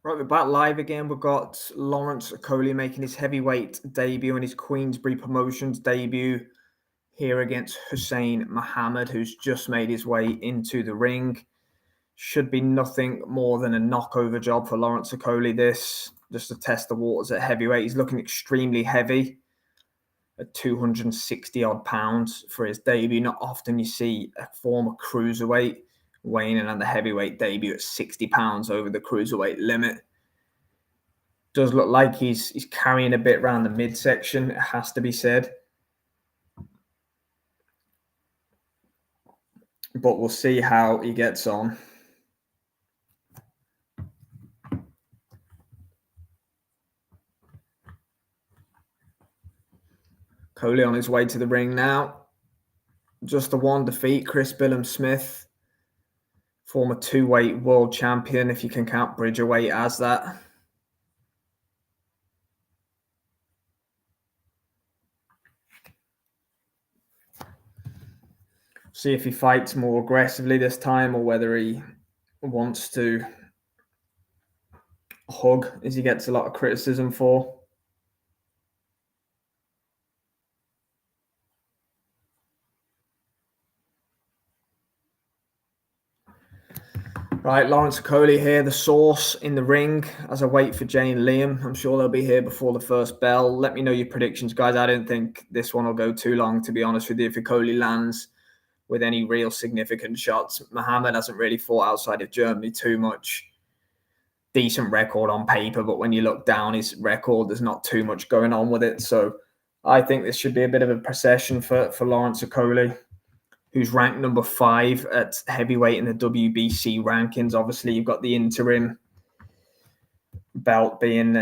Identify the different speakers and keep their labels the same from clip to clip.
Speaker 1: Right, we're back live again. We've got Lawrence Okolie making his heavyweight debut and his Queensbury Promotions debut here against Hussein Muhamed, who's just made his way into the ring. Should be nothing more than a knockover job for Lawrence Okolie, this, just to test the waters at heavyweight. He's looking extremely heavy at 260 odd pounds for his debut. Not often you see a former cruiserweight weighing in on the heavyweight debut at 60 pounds over the cruiserweight limit. Does look like he's carrying a bit around the midsection, it has to be said. But we'll see how he gets on. Okolie on his way to the ring now. Just the one defeat, Chris Billam-Smith, former two-weight world champion, if you can count Bridgerweight as that. See if he fights more aggressively this time or whether he wants to hug, as he gets a lot of criticism for. Right, Lawrence Okolie here, the source in the ring as I wait for Jay and Liam. I'm sure they'll be here before the first bell. Let me know your predictions, guys. I don't think this one will go too long, to be honest with you. If Okolie lands with any real significant shots, Muhamed hasn't really fought outside of Germany too much. Decent record on paper, but when you look down his record, there's not too much going on with it. So I think this should be a bit of a procession for Lawrence Okolie, who's ranked number 5 at heavyweight in the WBC rankings. Obviously, you've got the interim belt being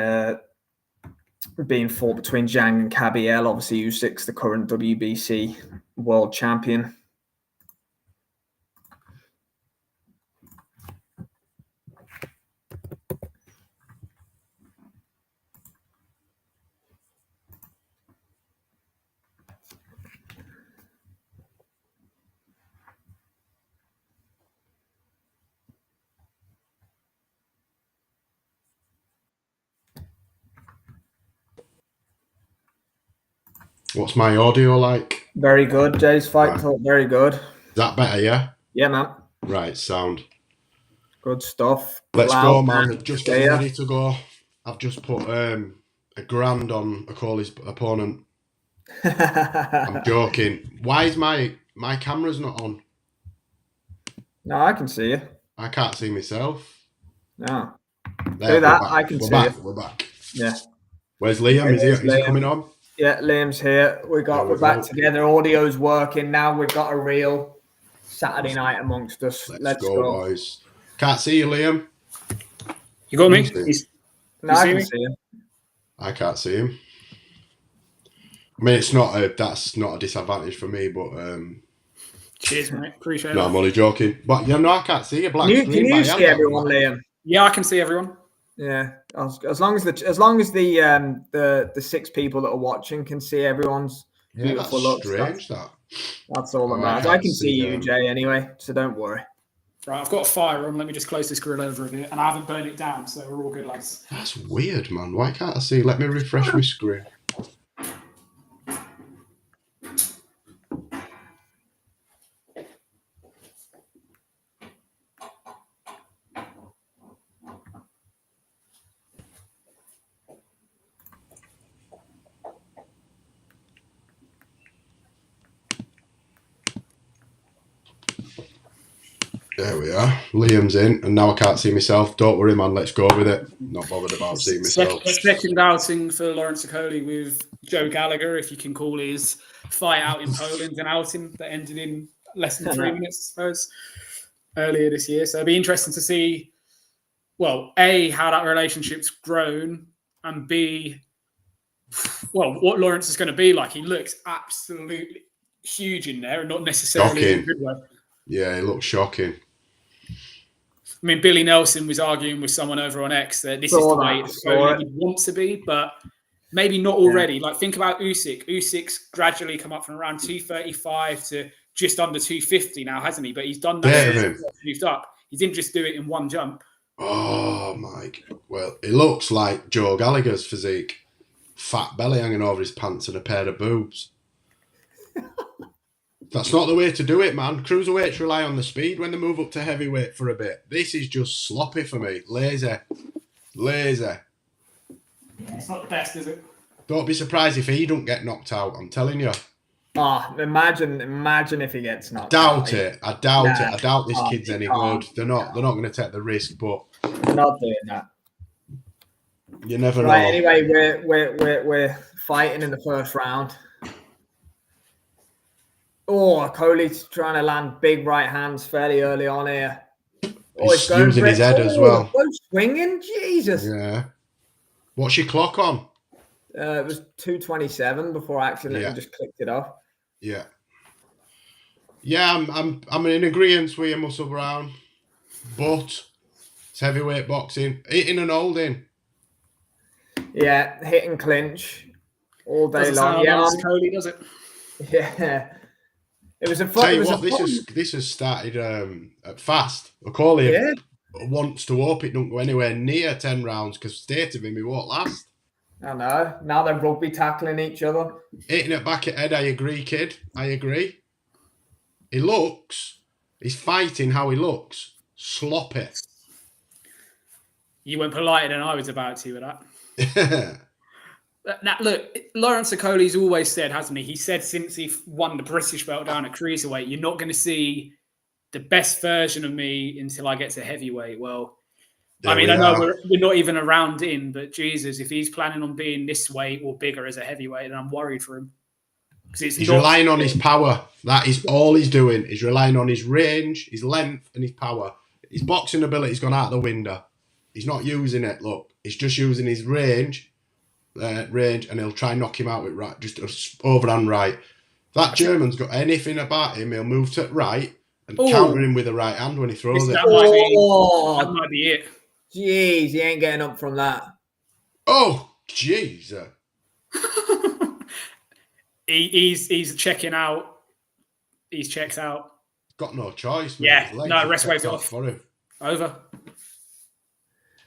Speaker 1: fought between Zhang and Kabiel. Obviously, Usyk's the current WBC world champion.
Speaker 2: What's my audio like?
Speaker 1: Very good. Jay's Fight Talk, very good. Is
Speaker 2: that better, yeah?
Speaker 1: Yeah, man.
Speaker 2: Right, sound.
Speaker 1: Good stuff.
Speaker 2: Let's go, man. Just getting ready to go. I've just put $1,000 on Okolie's opponent. I'm joking. Why is my camera's not on?
Speaker 1: No, I can see you.
Speaker 2: I can't see myself.
Speaker 1: No.
Speaker 2: There,
Speaker 1: do that. I can see you.
Speaker 2: We're back.
Speaker 1: Yeah.
Speaker 2: Where's Liam? Is he coming on?
Speaker 1: Yeah, Liam's here. We're back together. Audio's working now. We've got a real Saturday night amongst us. Let's go,
Speaker 2: boys. Can't see you, Liam.
Speaker 3: You got me?
Speaker 1: No, I can see him.
Speaker 2: I can't see him. I mean, that's not a disadvantage for me, but
Speaker 3: cheers, mate. Appreciate it.
Speaker 2: No, I'm only joking. But I can't see you.
Speaker 1: Can you see everyone, Liam?
Speaker 3: Yeah, I can see everyone.
Speaker 1: Yeah, as long as the 6 people that are watching can see everyone's beautiful looks.
Speaker 2: Strange,
Speaker 1: that's all that matters. I can see you, Jay, anyway, so don't worry.
Speaker 3: Right, I've got a fire on. Let me just close this grill over a bit, and I haven't burned it down, so we're all good, lads.
Speaker 2: That's weird, man. Why can't I see? Let me refresh my screen. There we are. Liam's in, and now I can't see myself. Don't worry, man. Let's go with it. Not bothered about seeing myself.
Speaker 3: Second outing for Lawrence Okolie with Joe Gallagher, if you can call his fight out in Poland an outing that ended in less than 3 minutes, I suppose, earlier this year. So it'll be interesting to see, well, A, how that relationship's grown, and B, well, what Lawrence is going to be like. He looks absolutely huge in there, and not necessarily in a good way.
Speaker 2: Yeah, he looks shocking.
Speaker 3: I mean, Billy Nelson was arguing with someone over on X that this is the way Okolie would want to be, but maybe not already. Yeah. Like, think about Usyk. Usyk's gradually come up from around 235 to just under 250 now, hasn't he? But he's done that. Moved up. He didn't just do it in one jump.
Speaker 2: Oh my! Well, it looks like Joe Gallagher's physique. Fat belly hanging over his pants and a pair of boobs. That's not the way to do it, man. Cruiserweights rely on the speed when they move up to heavyweight for a bit. This is just sloppy for me. Lazy.
Speaker 3: It's not the best, is it?
Speaker 2: Don't be surprised if he don't get knocked out. I'm telling you.
Speaker 1: Oh, imagine if he gets knocked
Speaker 2: Doubt
Speaker 1: out.
Speaker 2: it. I doubt this kid's any good. They're not going to take the risk, but
Speaker 1: We're not doing that.
Speaker 2: You never know.
Speaker 1: Anyway, we're fighting in the first round. Oh, Okolie's trying to land big right hands fairly early on here.
Speaker 2: He's using his head as well.
Speaker 1: Both swinging, Jesus.
Speaker 2: Yeah. What's your clock on?
Speaker 1: It was 2:27 before I accidentally just clicked it off.
Speaker 2: Yeah. Yeah, I'm in agreement with you, Muscle Brown. But it's heavyweight boxing. Hitting and holding.
Speaker 1: Yeah, hit and clinch all day long.
Speaker 3: Yeah, Okolie does it.
Speaker 1: Yeah. It was a fun.
Speaker 2: Tell you what, this has started at fast. Okolie wants to hope it don't go anywhere near 10 rounds because state of him, he won't last.
Speaker 1: I know. Now they're rugby tackling each other.
Speaker 2: Hitting it back at head, I agree, kid. I agree. He's fighting how he looks. Sloppy.
Speaker 3: You went politer than I was about to with that. Now, look, Lawrence Okolie's always said, hasn't he? He said since he won the British belt down at cruiserweight, you're not going to see the best version of me until I get to heavyweight. Well, I know we're not even a round in, but Jesus, if he's planning on being this weight or bigger as a heavyweight, then I'm worried for him.
Speaker 2: He's relying on his power. That is all he's doing. He's relying on his range, his length, and his power. His boxing ability's gone out the window. He's not using it. Look, he's just using his range, and he'll try and knock him out with right, just overhand right. If that German's got anything about him, he'll move to right and counter him with a right hand when he throws it.
Speaker 3: That might be it.
Speaker 1: Jeez, he ain't getting up from that.
Speaker 2: Oh, jeez.
Speaker 3: He's checking out. He's checked out.
Speaker 2: Got no choice.
Speaker 3: Yeah, no, rest waves off
Speaker 2: for him.
Speaker 3: Over.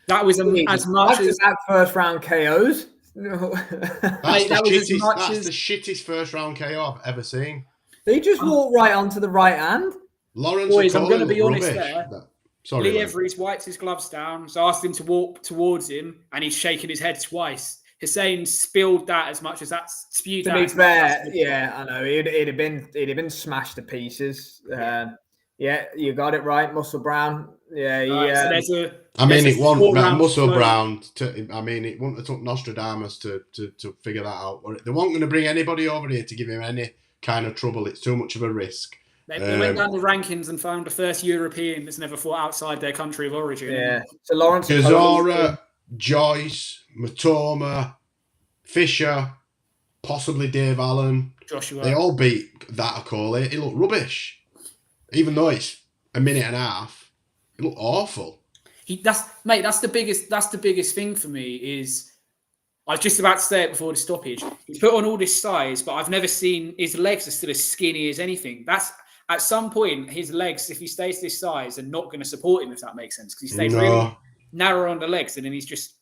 Speaker 3: That was as much as
Speaker 1: that first round KOs.
Speaker 2: That's the shittest first round KO I've ever seen.
Speaker 1: They just walked right onto the right hand.
Speaker 2: Lawrence
Speaker 3: Boys, I'm
Speaker 2: Okolie
Speaker 3: going to be honest
Speaker 2: rubbish.
Speaker 3: there.
Speaker 2: Sorry,
Speaker 3: Lee Every's wiped his gloves down, so asked him to walk towards him, and he's shaking his head twice. Hussein spilled that as much as that spewed.
Speaker 1: To be fair, yeah, I know he'd have been smashed to pieces. Yeah, you got it right, Muscle Brown. Yeah,
Speaker 3: so
Speaker 2: it won't Muscle Brown. It wouldn't have took Nostradamus to figure that out. They weren't going to bring anybody over here to give him any kind of trouble. It's too much of a risk.
Speaker 3: They went down the rankings and found the first European that's never fought outside their country of origin.
Speaker 1: Yeah. So Lawrence
Speaker 2: Gazora, Joyce, Matoma, Fisher, possibly Dave Allen.
Speaker 3: Joshua.
Speaker 2: They all beat that Okolie. It looked rubbish. Even though it's a minute and a half, it looked awful.
Speaker 3: That's the biggest thing for me is I was just about to say it before the stoppage. He's put on all this size, but I've never seen his legs are still as skinny as anything. That's at some point his legs, if he stays this size, are not going to support him, if that makes sense. Because he stays really narrow on the legs and then he's just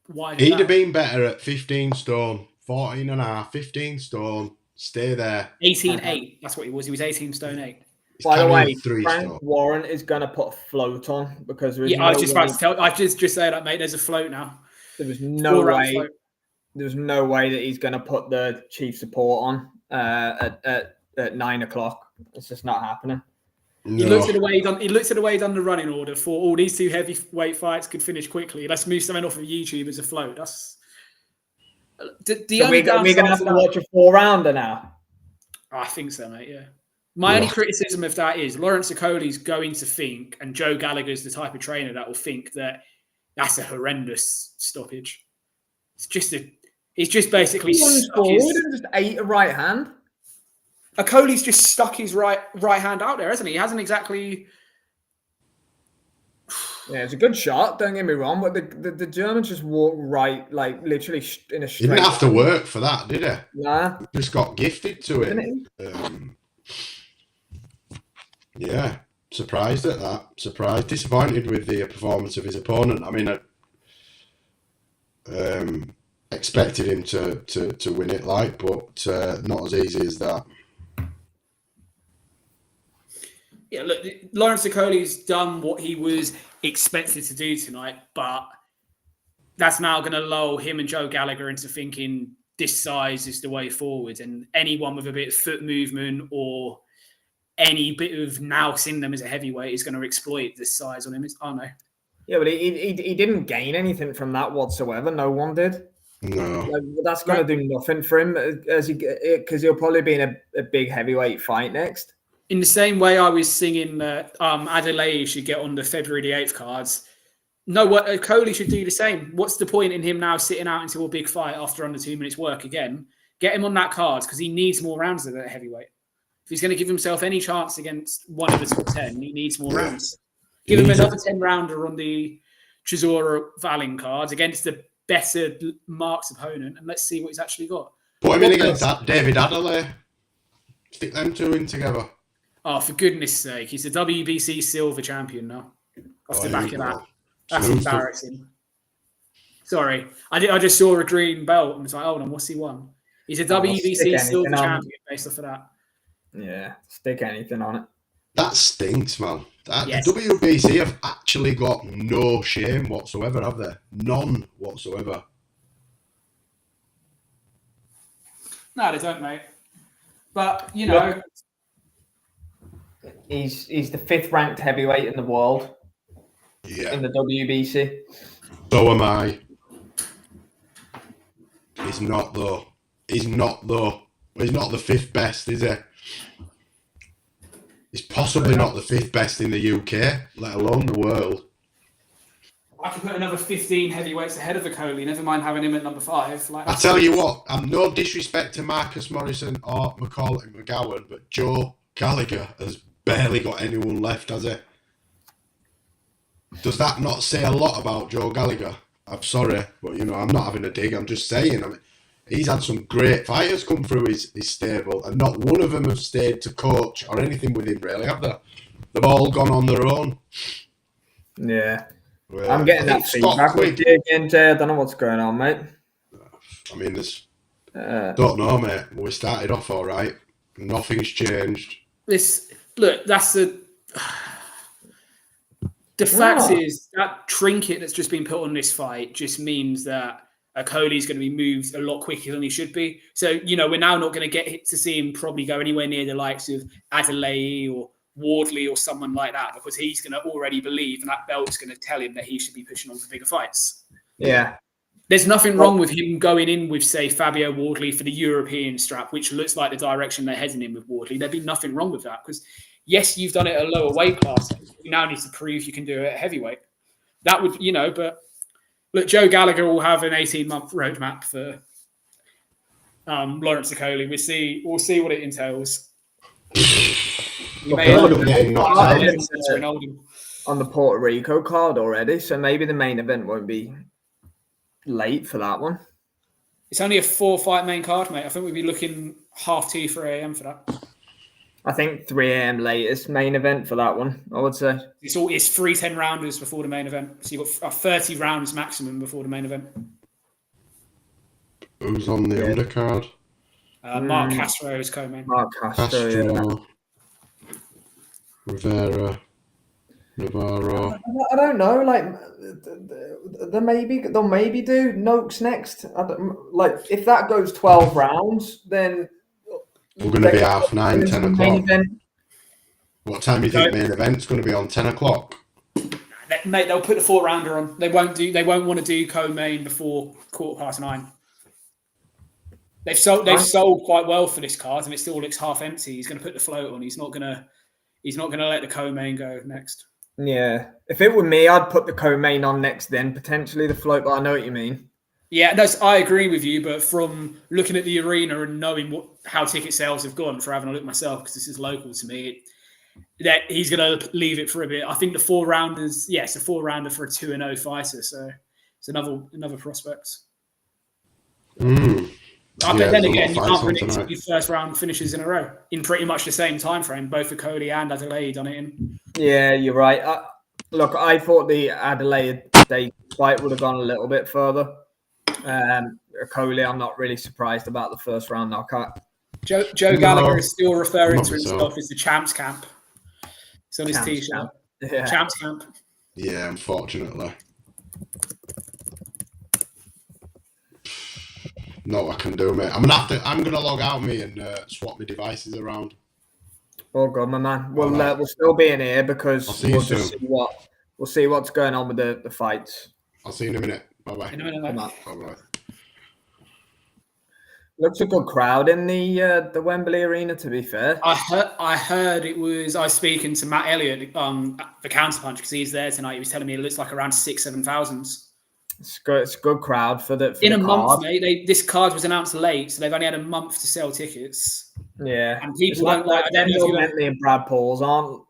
Speaker 3: wide.
Speaker 2: He'd have been better at 15 stone, 14 and a half, 15 stone, stay there.
Speaker 3: 18.8, that's what he was. He was 18 stone 8.
Speaker 1: By the way, Frank Warren is going to put a float on because there is
Speaker 3: I was just about to tell. I just say that, mate. There's a float now.
Speaker 1: There was no way. There's no way that he's going to put the chief support on at 9 o'clock. It's just not happening.
Speaker 2: No.
Speaker 3: He looked at the way he done the running order for all these two heavyweight fights could finish quickly. Let's move something off of YouTube as a float. That's
Speaker 1: we're going to have to watch a 4-rounder now.
Speaker 3: I think so, mate. Yeah. My only criticism of that is Lawrence Okolie's going to think, and Joe Gallagher's the type of trainer that will think that that's a horrendous stoppage. He's just basically
Speaker 1: forward and just ate a right hand.
Speaker 3: Okolie's just stuck his right hand out there, hasn't he? He hasn't exactly.
Speaker 1: Yeah, it's a good shot. Don't get me wrong, but the Germans just walked right, like literally in a straight.
Speaker 2: He didn't have to work for that, did he?
Speaker 1: Nah.
Speaker 2: Just got gifted to it. Yeah. surprised at that. Surprised, disappointed with the performance of his opponent. I mean, I expected him to win it, but not as easy as that.
Speaker 3: Yeah, look, Lawrence Okolie's done what he was expected to do tonight, but that's now going to lull him and Joe Gallagher into thinking this size is the way forward, and anyone with a bit of foot movement or any bit of nous in them as a heavyweight is going to exploit this size on him. I don't know.
Speaker 1: Yeah, but he didn't gain anything from that whatsoever. No one did.
Speaker 2: No.
Speaker 1: Like, that's going to do nothing for him because he'll probably be in a big heavyweight fight next.
Speaker 3: In the same way I was singing Adelaide should get on the February the 8th cards, no, what Okolie should do the same. What's the point in him now sitting out until a big fight after under 2 minutes work again? Get him on that card because he needs more rounds at that heavyweight. If he's going to give himself any chance against one of the top 10, he needs more rounds. Give him another 10-rounder on the Chisora Valin cards against the better marks opponent, and let's see what he's actually got.
Speaker 2: Put him in against that David Adelaide. Stick them two in together.
Speaker 3: Oh, for goodness sake. He's the WBC silver champion now. Off the back of that. That's embarrassing. Sorry. I just saw a green belt and was like, hold on, what's he won? He's a WBC silver champion based off of that.
Speaker 1: Yeah, stick anything on it.
Speaker 2: That stinks, man.
Speaker 3: Yes.
Speaker 2: The WBC have actually got no shame whatsoever, have they? None whatsoever.
Speaker 3: No, they don't, mate. But, you know...
Speaker 1: He's the 5th ranked heavyweight in the world.
Speaker 2: Yeah.
Speaker 1: In the WBC.
Speaker 2: So am I. He's not though. He's not the 5th best, is he? He's possibly not the 5th best in the UK, let alone the world.
Speaker 3: I could put another 15 heavyweights ahead of Okolie, never mind having him at number 5.
Speaker 2: I tell you what, I'm no disrespect to Marcus Morrison or Macaulay McGowan, but Joe Gallagher has barely got anyone left, has he? Does that not say a lot about Joe Gallagher? I'm sorry, but I'm not having a dig. I'm just saying. I mean, he's had some great fighters come through his stable, and not one of them have stayed to coach or anything with him, really, have they? They've all gone on their own.
Speaker 1: Yeah.
Speaker 2: Well,
Speaker 1: I'm getting that feedback with you again, Jay. I don't know what's going on, mate.
Speaker 2: I mean, don't know, mate. We started off all right. Nothing's changed.
Speaker 3: That's the fact is that trinket that's just been put on this fight just means that Okolie's going to be moved a lot quicker than he should be. So, we're now not going to get to see him probably go anywhere near the likes of Adelaide or Wardley or someone like that, because he's going to already believe, and that belt's going to tell him that he should be pushing on for bigger fights.
Speaker 1: Yeah.
Speaker 3: There's nothing wrong with him going in with, say, Fabio Wardley for the European strap, which looks like the direction they're heading in with Wardley. There'd be nothing wrong with that, because yes, you've done it at a lower weight class. You now need to prove you can do it at heavyweight. That would, but look, Joe Gallagher will have an 18-month roadmap for Lawrence Okolie. We'll see what it entails. You may
Speaker 1: on the Puerto Rico card already, so maybe the main event won't be late for that one.
Speaker 3: It's only a 4-fight main card, mate. I think we'd be looking 2:30, 3 a.m. for that.
Speaker 1: I think 3 a.m. latest main event for that one, I would say.
Speaker 3: It's 3 10-rounders before the main event. So you've got 30 rounds maximum before the main event.
Speaker 2: Who's on the undercard?
Speaker 3: Mark Castro is co-main.
Speaker 1: Mark Castro, yeah.
Speaker 2: Rivera, Navarro.
Speaker 1: I don't know. Like, they'll maybe do Noakes next. If that goes 12 rounds, then
Speaker 2: we're going to be 9:30, 10 o'clock. What time do you think main event's going to be on? 10 o'clock.
Speaker 3: Mate, they'll put the 4-rounder on. They won't want to do co-main before 9:15. They've sold quite well for this card, and it still looks half empty. He's going to put the float on. He's not going to let the co-main go next.
Speaker 1: Yeah. If it were me, I'd put the co-main on next, then potentially the float, but I know what you mean.
Speaker 3: Yeah, I agree with you, but from looking at the arena and knowing how ticket sales have gone, for having a look myself, because this is local to me, that he's going to leave it for a bit. I think the 4-rounders, it's a 4-rounder for a 2-0 fighter, so it's another prospect. But then again, you can't predict your first round finishes in a row in pretty much the same time frame. Both Okolie and Adelaide done it in.
Speaker 1: Yeah, you're right. Look, I thought the Adelaide Day fight would have gone a little bit further. Okolie, I'm not really surprised about the first round knockout.
Speaker 3: Joe Gallagher is still referring to himself as the Champs Camp. It's on his t-shirt.
Speaker 1: Yeah.
Speaker 3: Champs Camp.
Speaker 2: Yeah, unfortunately. No, I can do, mate. I'm gonna log out, me, and swap my devices around.
Speaker 1: Oh god, my man. We'll still be in here because
Speaker 2: we'll
Speaker 1: see what's going on with the fights.
Speaker 2: I'll see you in a minute. Bye bye.
Speaker 3: In a minute,
Speaker 2: bye bye.
Speaker 1: Looks a good crowd in the Wembley Arena, to be fair.
Speaker 3: I heard it was. I was speaking to Matt Elliott, the Counterpunch, because he's there tonight. He was telling me it looks like around 6,000-7,000.
Speaker 1: It's a good crowd for the
Speaker 3: in a month, mate. This card was announced late, so they've only had a month to sell tickets.
Speaker 1: Yeah,
Speaker 3: and people don't like.
Speaker 1: Bentley and Brad Pauls aren't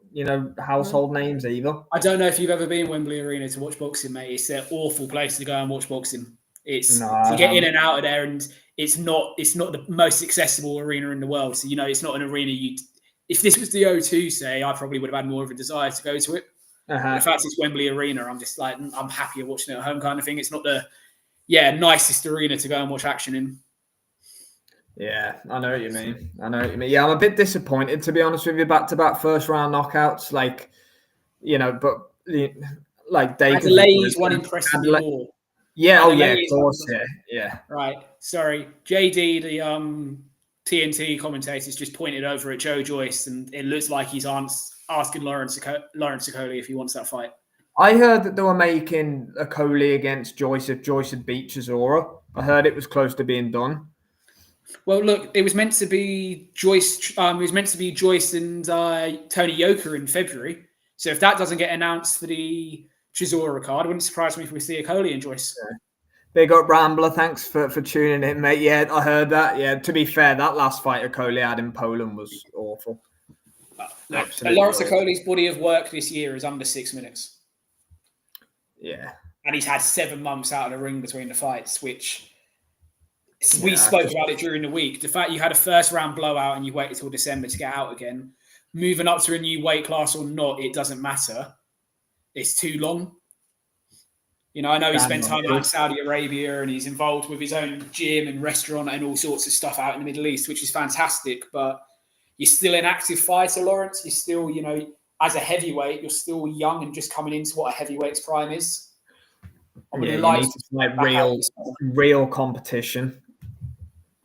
Speaker 1: household names either.
Speaker 3: I don't know if you've ever been Wembley Arena to watch boxing, mate. It's an awful place to go and watch boxing. It's to get in and out of there, and it's not the most accessible arena in the world. So it's not an arena if this was the O2, say, I probably would have had more of a desire to go to it. The fact it's Wembley Arena, I'm just like, I'm happier watching it at home kind of thing. It's not the nicest arena to go and watch action in.
Speaker 1: Yeah, I know what you mean. Yeah, I'm a bit disappointed, to be honest with you, back-to-back first-round knockouts.
Speaker 3: Adelaide's one impressed me more.
Speaker 1: Yeah, of course, yeah.
Speaker 3: Right, sorry. JD, the TNT commentators, just pointed over at Joe Joyce, and it looks like he's asking Lawrence Okolie if he wants that fight.
Speaker 1: I heard that they were making Okolie against Joyce if Joyce had beat Chisora. I heard it was close to being done.
Speaker 3: Well, look, it was meant to be Joyce. It was meant to be Joyce and Tony Yoka in February. So if that doesn't get announced for the Chisora card, it wouldn't surprise me if we see Okolie and Joyce.
Speaker 1: Yeah. Big up Rambler, thanks for tuning in, mate. Yeah, I heard that. Yeah, to be fair, that last fight Okolie had in Poland was awful.
Speaker 3: Lawrence Okolie's body of work this year is under 6 minutes.
Speaker 1: Yeah.
Speaker 3: And he's had 7 months out of the ring between the fights, which we spoke about it during the week. The fact you had a first round blowout and you waited till December to get out again, moving up to a new weight class or not, it doesn't matter. It's too long. I know he spent time out in Saudi Arabia and he's involved with his own gym and restaurant and all sorts of stuff out in the Middle East, which is fantastic. But you're still an active fighter, Lawrence. You're still, as a heavyweight, you're still young and just coming into what a heavyweight's prime is.
Speaker 1: I would like to fight real competition.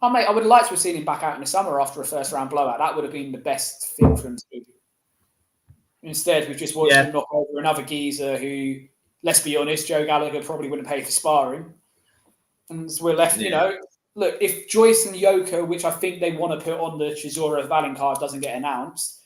Speaker 3: Oh, mate, I would have liked to have seen him back out in the summer after a first round blowout. That would have been the best thing for him to do. Instead, we've just watched him knock over another geezer who, let's be honest, Joe Gallagher probably wouldn't pay for sparring. And we're left, look, if Joyce and Yoka, which I think they want to put on the Chisora Valin card, doesn't get announced,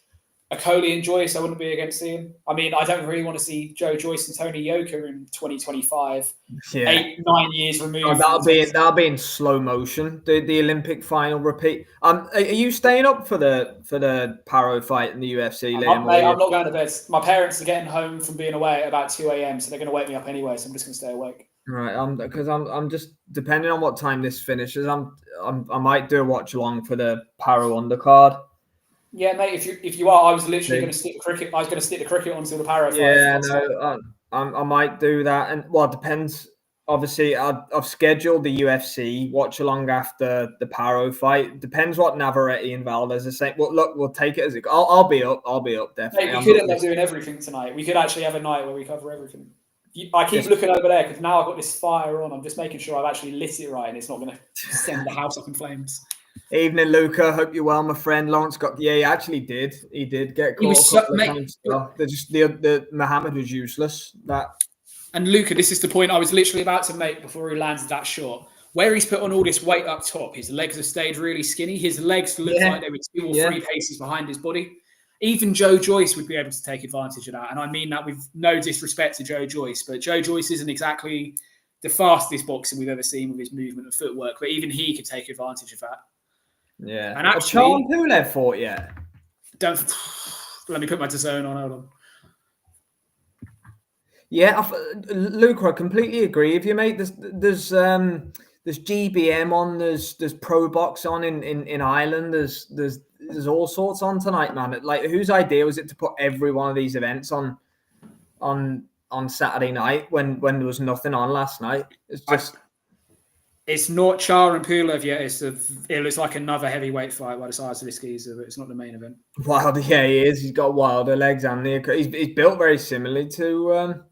Speaker 3: Okolie and Joyce, I wouldn't be against seeing. I mean, I don't really want to see Joe Joyce and Tony Yoka in 2025. 8-9 years removed.
Speaker 1: That'll be in slow motion. The Olympic final repeat. Are you staying up for the Paro fight in the UFC, Liam?
Speaker 3: Mate, I'm not going to bed. My parents are getting home from being away at about 2 a.m, so they're going to wake me up anyway. So I'm just going to stay awake.
Speaker 1: Right, because I'm just depending on what time this finishes. I might do a watch along for the Paro undercard.
Speaker 3: Yeah, mate. If you are, I was literally going to stick the cricket. I was going to stick the cricket until the Paro fight.
Speaker 1: Yeah, no, I might do that, and it depends. Obviously, I've scheduled the UFC watch along after the Paro fight. Depends what Navarrete and Valdez are saying. Well, look, we'll take it as it. I'll be up. Definitely.
Speaker 3: Mate, we could end up doing everything tonight. We could actually have a night where we cover everything. I keep looking over there because now I've got this fire on. I'm just making sure I've actually lit it right and it's not going to send the house up in flames.
Speaker 1: Evening, Luca. Hope you're well, my friend. Lawrence got. Yeah, he actually did. He did get caught. The Muhammad was useless.
Speaker 3: And Luca, this is the point I was literally about to make before he landed that shot. Where he's put on all this weight up top, his legs have stayed really skinny. His legs look like they were 2 or 3 paces behind his body. Even Joe Joyce would be able to take advantage of that. And I mean that with no disrespect to Joe Joyce, but Joe Joyce isn't exactly the fastest boxer we've ever seen with his movement and footwork, but even he could take advantage of that.
Speaker 1: Yeah.
Speaker 3: And actually,
Speaker 1: Pulev fought yet?
Speaker 3: Let me put my DAZN on. Hold on.
Speaker 1: Yeah, Luca, I completely agree with you, mate. There's GBM on, there's Pro Box on in Ireland. There's there's all sorts on tonight, man. Like, whose idea was it to put every one of these events on Saturday night when there was nothing on last night? It's just.
Speaker 3: It's not Char and Pulev yet. It looks like another heavyweight fight by the size of this geezer, but it's not the main event.
Speaker 1: Wilder, yeah, he is. He's got Wilder legs and he's built very similarly to.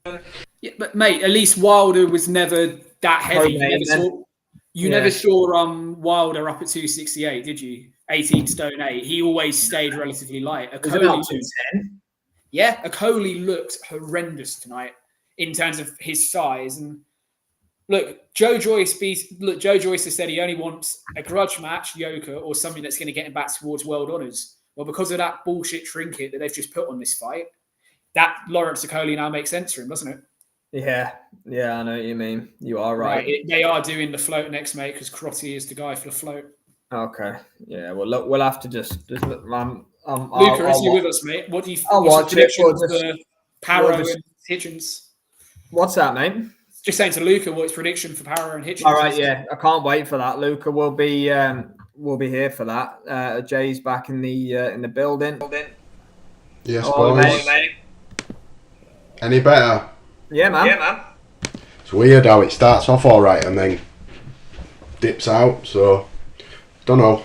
Speaker 3: Yeah, but mate, at least Wilder was never that heavy. You never saw Wilder up at 268, did you? 18 stone 8. He always stayed relatively light.
Speaker 1: Was it about 210?
Speaker 3: Yeah, Okolie looked horrendous tonight in terms of his size. And look, Joe Joyce has said he only wants a grudge match, Yoka, or something that's going to get him back towards world honours. Well, because of that bullshit trinket that they've just put on this fight, that Lawrence Okolie now makes sense for him, doesn't it?
Speaker 1: Yeah, I know what you mean. You are right.
Speaker 3: They are doing the float next, mate, because Crotty is the guy for the float.
Speaker 1: Okay. Yeah. Well, look, we'll have to just Luca,
Speaker 3: is you with us, mate? What do you?
Speaker 1: I'll watch it.
Speaker 3: For Parrow and Hitchens.
Speaker 1: What's that, mate?
Speaker 3: Just saying to Luca, what's prediction for Parrow and Hitchens?
Speaker 1: All right. Yeah, I can't wait for that. Luca will be here for that. Jay's back in the building.
Speaker 2: Yes, boys. Mate. Any better?
Speaker 1: Yeah, man.
Speaker 2: It's weird how it starts off all right and then dips out. So, don't know.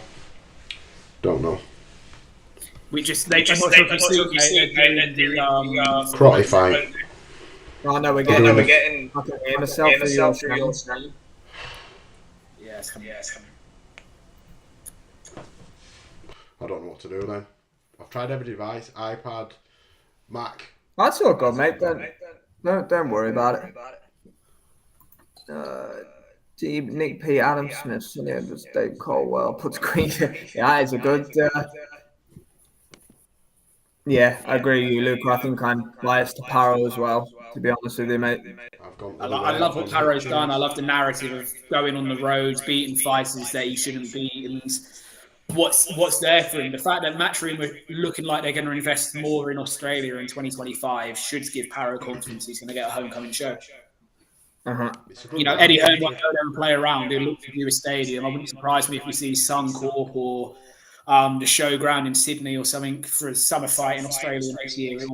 Speaker 3: They just
Speaker 2: Crotty fight.
Speaker 1: Oh no, we're getting. I can hear myself through your screen.
Speaker 3: Yeah, it's coming.
Speaker 2: I don't know what to do then. I've tried every device: iPad, Mac.
Speaker 1: That's all good, mate. Don't worry about it. Nick P. Adam Smith, Sonny Edwards, Dave Colwell, puts Queen. Yeah, it's a good. Yeah, I agree with you, Luca. I think I'm biased to Parrow as well, to be honest with you, mate.
Speaker 3: I love what Parrow's done. I love the narrative of going on the roads, beating fighters that he shouldn't beat, and what's there for him. The fact that Matchroom are looking like they're going to invest more in Australia in 2025 should give Parrow confidence he's going to get a homecoming show. Eddie Hearn won't go there and play around. He'll look to view a stadium. I wouldn't surprise me if we see Suncorp or the Showground in Sydney or something for a summer fight in Australia next year. It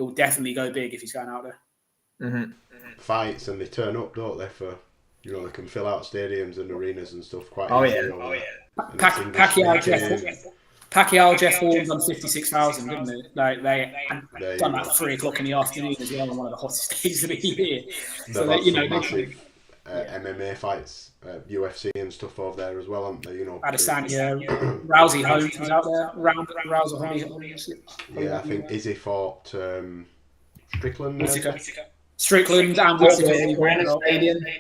Speaker 3: will definitely go big if he's going out there.
Speaker 2: Fights and they turn up, don't they? For they can fill out stadiums and arenas and stuff quite
Speaker 1: easily.
Speaker 2: Oh yeah.
Speaker 3: Pacquiao Jeff Horns on 56,000, didn't they? Like they done that at 3 o'clock in the afternoon as well on one of the hottest days of the year. So
Speaker 2: massive MMA fights, UFC and stuff over there as well, aren't they?
Speaker 3: Adesanya, Rousey Holmes was out there. Rousey.
Speaker 2: Yeah, I think Izzy fought Strickland.
Speaker 3: Strickland and Whittaker.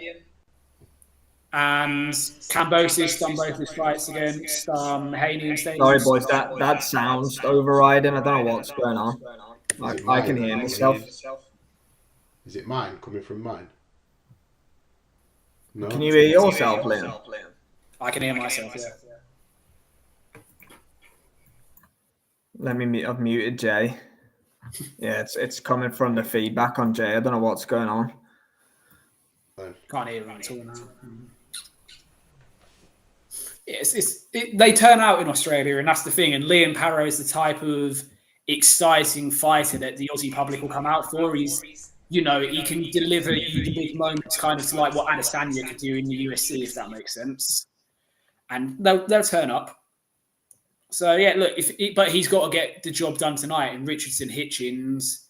Speaker 3: And Cambosis done both his fights against Haney and Stadium.
Speaker 1: Sorry, boys, that sounds overriding. I don't know what's going on. I can hear myself.
Speaker 2: Is it mine? Coming from mine? No.
Speaker 1: Can you hear yourself, Liam?
Speaker 3: I can hear myself, yeah.
Speaker 1: I've muted Jay. Yeah, it's coming from the feedback on Jay. I don't know what's going on.
Speaker 3: Can't hear him at all now. They turn out in Australia, and that's the thing. And Liam Parrow is the type of exciting fighter that the Aussie public will come out for. He can deliver you the big moments, kind of like what Adesanya could do in the UFC, if that makes sense. And they'll turn up. So yeah, look, but he's got to get the job done tonight. And Richardson, Hitchens.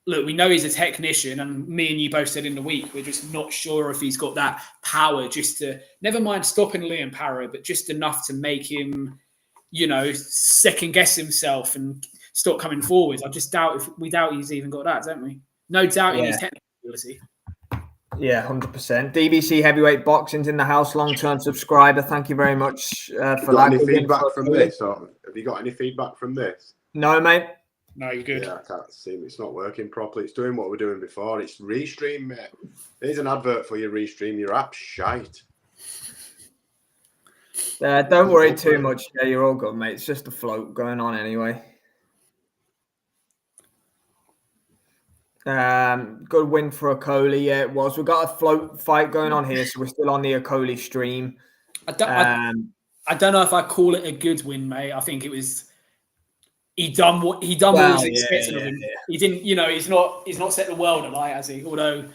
Speaker 3: Look, we know he's a technician, and me and you both said in the week, we're just not sure if he's got that power just to, never mind stopping Liam Parrow, but just enough to make him, second guess himself and stop coming forwards. We doubt he's even got that, don't we? No doubt in his technical ability.
Speaker 1: Yeah, 100%. DBC Heavyweight Boxing's in the house, long-term subscriber. Thank you very much for that.
Speaker 2: Any feedback from this? Or have you got any feedback from this?
Speaker 1: No, mate.
Speaker 3: No, you're good.
Speaker 2: Yeah, I can't see it. It's not working properly. It's doing what we were doing before. It's Restream, mate. Here's an advert for your Restream. Your app's shite.
Speaker 1: Don't worry too much. Yeah, you're all good, mate. It's just a float going on anyway. Good win for Okolie. Yeah, it was. We've got a float fight going on here, so we're still on the Okolie stream.
Speaker 3: I I don't know if I call it a good win, mate. I think it was he done what he was expected of him.
Speaker 1: Yeah.
Speaker 3: He didn't, he's not set the world alight, has he? Although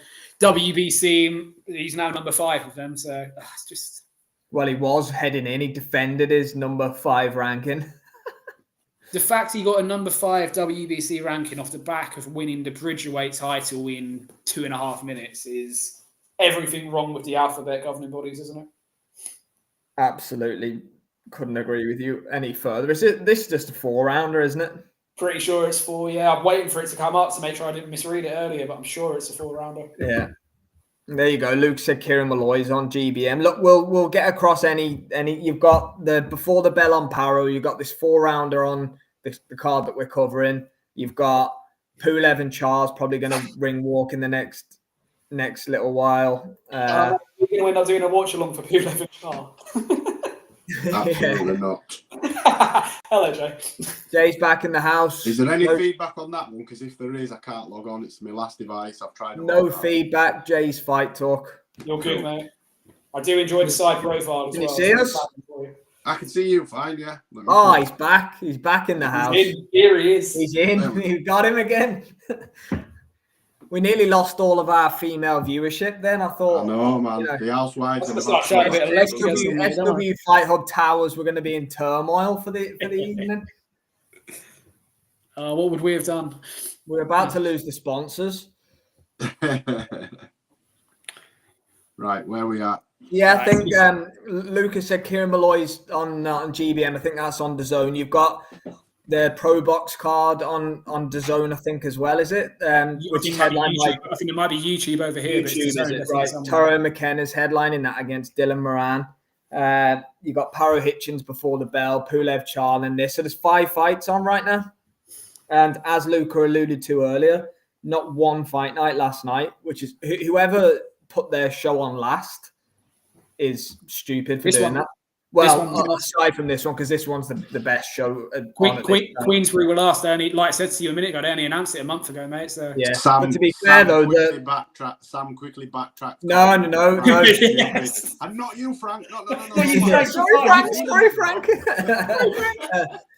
Speaker 3: WBC, he's now number 5 of them. So it's just.
Speaker 1: Well, he was heading in. He defended his number 5 ranking.
Speaker 3: The fact he got a number 5 WBC ranking off the back of winning the Bridgerweight title in 2.5 minutes is everything wrong with the alphabet governing bodies, isn't it?
Speaker 1: Absolutely. Couldn't agree with you any further. This is just a 4-rounder, isn't it?
Speaker 3: Pretty sure it's 4. Yeah, I'm waiting for it to come up to make sure I didn't misread it earlier, but I'm sure it's a 4-rounder.
Speaker 1: Yeah. There you go. Luke said Kieran Malloy's on GBM. Look, we'll get across any. You've got the before the bell on Paro. You've got this 4-rounder on the card that we're covering. You've got Pulev and Charles probably going to ring walk in the next little while.
Speaker 3: We're going to end up doing a watch along for Pulev and Charles.
Speaker 2: Absolutely not.
Speaker 3: Hello, Jay.
Speaker 1: Jay's back in the house.
Speaker 2: Is there any feedback on that one? Because if there is, I can't log on. It's my last device. I've tried.
Speaker 1: No feedback. Jay's Fight Talk.
Speaker 3: You're good, mate. I do enjoy the side profile as
Speaker 1: well.
Speaker 3: Can
Speaker 1: you see us?
Speaker 2: I can see you fine, yeah.
Speaker 1: Oh, he's back. He's back in the house.
Speaker 3: Here he is.
Speaker 1: He's in. We got him again. We nearly lost all of our female viewership then. I thought.
Speaker 2: I know, man. The housewives and
Speaker 1: SW Fight Hub Towers were going to be in turmoil for the evening.
Speaker 3: What would we have done?
Speaker 1: We're about to lose the sponsors.
Speaker 2: Right, where we at?
Speaker 1: Yeah, I think Lucas said Kieran Malloy's on GBM. I think that's on DAZN. You've got the Pro Box card on DAZN, I think, as well, is it? Which is headlined by,
Speaker 3: I think it might be YouTube over here.
Speaker 1: YouTube, is it? Right. Taro McKenna's headlining that against Dylan Moran. You got Paro Hitchens before the bell, Pulev Charl in this. So there's 5 fights on right now. And as Luca alluded to earlier, not one fight night last night, which is whoever put their show on last is stupid for doing that. Well, aside from this one, because this one's the best show.
Speaker 3: Queensbury were last. Like I said to you a minute ago, they only announced it a month ago, mate. So
Speaker 1: yeah. But to be fair, though,
Speaker 2: Sam quickly backtracked.
Speaker 1: No.
Speaker 3: Yes.
Speaker 2: I'm not you, Frank. No.
Speaker 1: Sorry, Frank.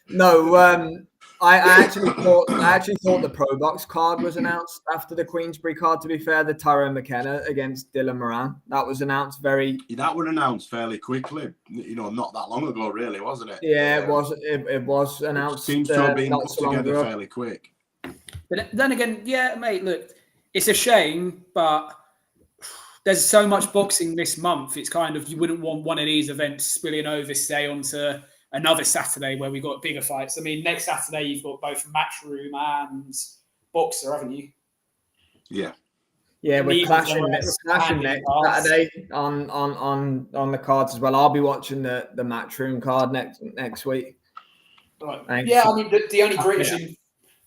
Speaker 1: No. I actually thought the Pro Box card was announced after the Queensbury card. To be fair, the Tyrone McKenna against Dylan Moran, that was announced
Speaker 2: That was announced fairly quickly. Not that long ago, really, wasn't it?
Speaker 1: Yeah, it was. It was announced.
Speaker 2: It seems to have been put together fairly quick.
Speaker 3: But then again, yeah, mate. Look, it's a shame, but there's so much boxing this month. It's kind of you wouldn't want one of these events spilling over, say, onto another Saturday where we got bigger fights. I mean, next Saturday you've got both Matchroom and Boxer, haven't you?
Speaker 2: Yeah.
Speaker 1: Yeah, we're clashing next Saturday on the cards as well. I'll be watching the Matchroom card next week.
Speaker 3: Right. Yeah, I mean the only British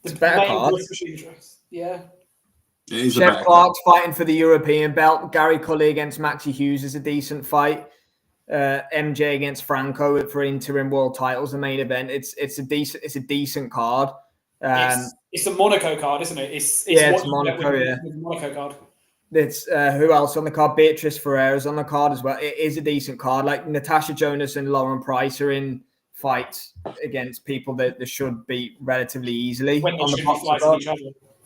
Speaker 1: the better card.
Speaker 3: British interest. Yeah.
Speaker 1: Chef Clark's fighting for the European belt. Gary Cully against Maxie Hughes is a decent fight. MJ against Franco for interim world titles, the main event. It's a decent card.
Speaker 3: It's a Monaco card, isn't it? It's
Speaker 1: Monaco. Yeah,
Speaker 3: Monaco card.
Speaker 1: It's who else on the card? Beatrice Ferreira's on the card as well. It is a decent card. Like Natasha Jonas and Lauren Price are in fights against people that they should beat relatively easily
Speaker 3: when
Speaker 1: on the
Speaker 3: box card.